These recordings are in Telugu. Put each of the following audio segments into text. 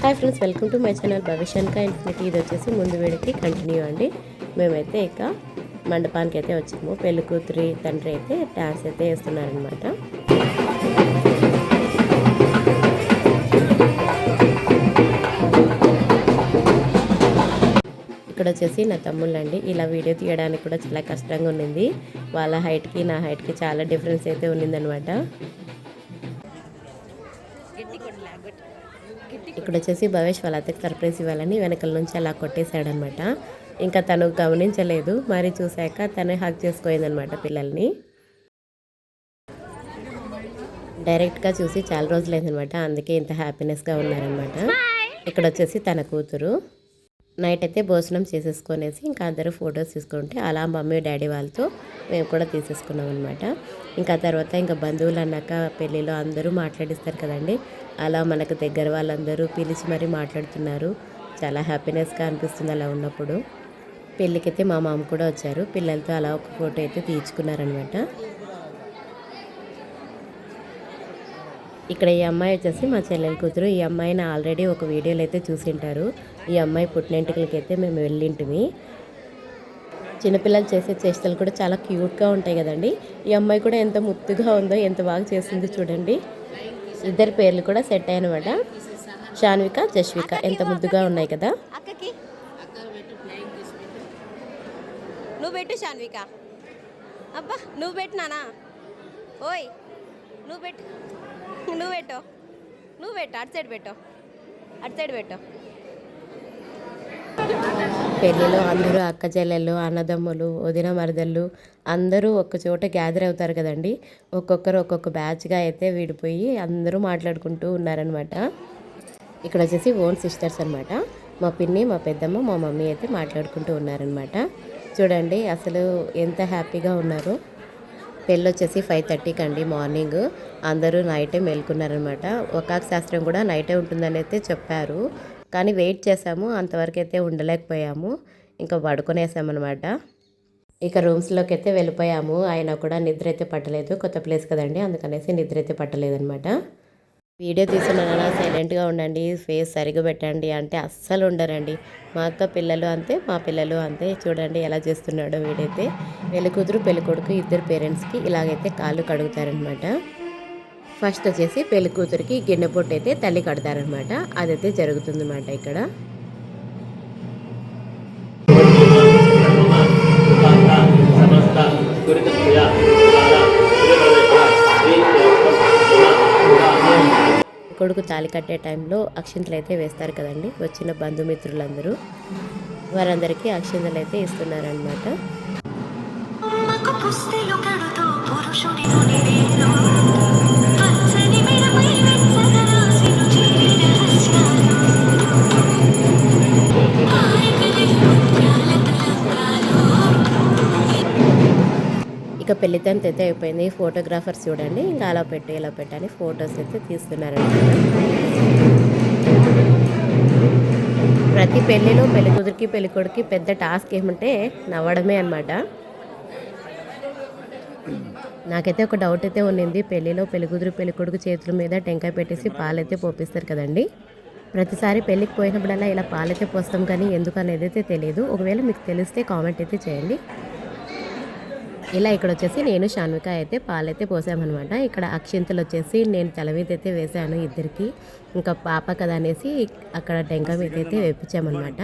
Hi friends, welcome to my channel Bhavishyanka infinity. ఇది వచ్చేసి ముందు వీడికి కంటిన్యూ అండి. మేమైతే ఇక మండపానికి అయితే వచ్చాము. పెళ్లి కూతురి తండ్రి అయితే డాన్స్ అయితే వేస్తున్నారనమాట. ఇక్కడ వచ్చేసి నా తమ్ముళ్ళండి. ఇలా వీడియో తీయడానికి కూడా చాలా కష్టంగా ఉండింది. వాళ్ళ హైట్కి నా హైట్కి చాలా డిఫరెన్స్ అయితే ఉన్నిందనమాట. ఇక్కడ వచ్చేసి భవేష్ వాళ్ళ అత్తకి సర్ప్రైజ్ ఇవ్వాలని వెనకల నుంచి అలా కొట్టేశాడనమాట. ఇంకా తను గమనించలేదు. మరి చూశాక తనే హగ్ చేసుకోయిందనమాట పిల్లల్ని. డైరెక్ట్గా చూసి చాలా రోజులైందనమాట. అందుకే ఇంత హ్యాపీనెస్గా ఉన్నారనమాట. ఇక్కడ వచ్చేసి తన కూతురు. నైట్ అయితే భోజనం చేసేసుకొనేసి ఇంకా అందరూ ఫొటోస్ తీసుకుంటే అలా మమ్మీ డాడీ వాళ్ళతో మేము కూడా తీసేసుకున్నాం అనమాట. ఇంకా తర్వాత ఇంకా బంధువులు అన్నాక పెళ్ళిలో అందరూ మాట్లాడిస్తారు కదండి. అలా మనకు దగ్గర వాళ్ళందరూ పిలిచి మరీ మాట్లాడుతున్నారు. చాలా హ్యాపీనెస్గా అనిపిస్తుంది అలా ఉన్నప్పుడు. పెళ్ళికైతే మా మామ కూడా వచ్చారు. పిల్లలతో అలా ఒక ఫోటో అయితే తీయించుకున్నారనమాట. ఇక్కడ ఈ అమ్మాయి వచ్చేసి మా చెల్లెల కూతురు. ఈ అమ్మాయిని ఆల్రెడీ ఒక వీడియోలో అయితే చూసింటారు. ఈ అమ్మాయి పుట్టినెంటికలకి అయితే మేము వెళ్ళింటిమి. చిన్నపిల్లలు చేసే చేష్టలు కూడా చాలా క్యూట్గా ఉంటాయి కదండి. ఈ అమ్మాయి కూడా ఎంత ముద్దుగా ఉందో, ఎంత బాగా చేస్తుందో చూడండి. ఇద్దరు పేర్లు కూడా సెట్ అయ్యనమాట. షాన్విక, జస్విక ఎంత ముద్దుగా ఉన్నాయి కదా. నువ్వు పెట్టు షాన్విక. అబ్బా నువ్వు పెట్టు నానా. ఓయ్ నువ్వు పెట్టు, నువ్వు పెట్టు, నువ్వు పెట్టు. అటు సైడ్ పెట్టు, అటు సైడ్ పెట్టు. పెళ్ళిలో అందరూ అక్క చెల్లెళ్ళు, అన్నదమ్ములు, వదిన మరదళ్ళు అందరూ ఒక్క చోట గ్యాదర్ అవుతారు కదండి. ఒక్కొక్కరు ఒక్కొక్క బ్యాచ్గా అయితే విడిపోయి అందరూ మాట్లాడుకుంటూ ఉన్నారనమాట. ఇక్కడ వచ్చేసి ఓన్ సిస్టర్స్ అనమాట. మా పిన్ని, మా పెద్దమ్మ, మా మమ్మీ అయితే మాట్లాడుకుంటూ ఉన్నారనమాట. చూడండి అసలు ఎంత హ్యాపీగా ఉన్నారు. పెళ్ళి వచ్చేసి 5:30కి అండి మార్నింగ్. అందరూ నైటే మేల్కున్నారనమాట. ఒక్కాక శాస్త్రం కూడా నైటే ఉంటుందని అయితే చెప్పారు. కానీ వెయిట్ చేసాము, అంతవరకు అయితే ఉండలేకపోయాము. ఇంకా పడుకునేసామన్నమాట. ఇక రూమ్స్లోకి అయితే వెళ్ళిపోయాము. ఆయన కూడా నిద్ర అయితే పట్టలేదు. కొత్త ప్లేస్ కదండి, అందుకనేసి నిద్ర అయితే పట్టలేదనమాట. వీడియో తీసుకున్నారా సైలెంట్గా ఉండండి, ఫేస్ సరిగా పెట్టండి అంటే అస్సలు ఉండరండి. మా అక్క పిల్లలు అంతే, మా పిల్లలు అంతే. చూడండి ఎలా చేస్తున్నాడో వీడైతే. పెళ్లి కూతురు పెళ్లి కొడుకు ఇద్దరు పేరెంట్స్కి ఇలాగైతే కాళ్ళు కడుగుతారనమాట. ఫస్ట్ వచ్చేసి పెళ్లి కూతురికి గిన్నె పొట్టు అయితే తల్లి కడతారనమాట. అదైతే జరుగుతుందన్నమాట ఇక్కడ. కొడుకు తాళి కట్టే టైంలో అక్షింతలు అయితే వేస్తారు కదండి. వచ్చిన బంధుమిత్రులందరూ వారందరికీ అక్షింతలు అయితే ఇస్తున్నారనమాట. ఇక పెళ్లితంత అయితే అయిపోయింది. ఫోటోగ్రాఫర్స్ చూడండి ఇంకా అలా పెట్టి ఇలా పెట్టని ఫొటోస్ అయితే తీస్తున్నారండి. ప్రతి పెళ్ళిలో పెళ్లి కూతురికి పెళ్లి కొడుకి పెద్ద టాస్క్ ఏమంటే నవ్వడమే అనమాట. నాకైతే ఒక డౌట్ అయితే ఉన్నింది. పెళ్ళిలో పెళ్లి కూతురు పెళ్లి కొడుకు చేతుల మీద టెంకాయ పెట్టేసి పాలైతే పోపిస్తారు కదండి. ప్రతిసారి పెళ్ళికి పోయినప్పుడల్లా ఇలా పాలైతే పోస్తాం, కానీ ఎందుకు అనేది అయితే తెలియదు. ఒకవేళ మీకు తెలిస్తే కామెంట్ అయితే చేయండి. ఇలా ఇక్కడ వచ్చేసి నేను షాన్విక అయితే పాలైతే పోసామన్నమాట. ఇక్కడ అక్షింతలు వచ్చేసి నేను తల మీద అయితే వేసాను ఇద్దరికి. ఇంకా పాప కదా అనేసి అక్కడ టెంకాయ మీద అయితే వేపించామన్నమాట.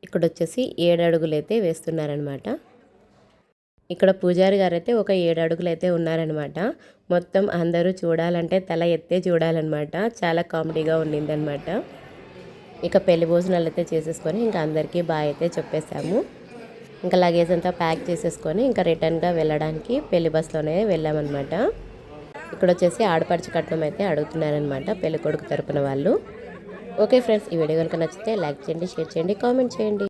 ఇక్కడ వచ్చేసి 7 అడుగులు అయితే వేస్తున్నారనమాట. ఇక్కడ పూజారి గారు అయితే ఒక 7 అడుగులు అయితే ఉన్నారనమాట. మొత్తం అందరూ చూడాలంటే తల ఎత్తే చూడాలన్నమాట. చాలా కామెడీగా ఉండిందనమాట. ఇక పెళ్లి భోజనాలు అయితే చేసేసుకొని ఇంకా అందరికీ బాయ్ అయితే చెప్పేసాము. ఇంకా లగేజ్ అంతా ప్యాక్ చేసేసుకొని ఇంకా రిటర్న్గా వెళ్ళడానికి పెళ్లి బస్లోనే వెళ్ళామన్నమాట. ఇక్కడ వచ్చేసి ఆడపడుచు కట్నం అయితే అడుగుతున్నారనమాట పెళ్లి కొడుకు తరపున వాళ్ళు. ఓకే ఫ్రెండ్స్, ఈ వీడియో కనుక నచ్చితే లైక్ చేయండి, షేర్ చేయండి, కామెంట్ చేయండి.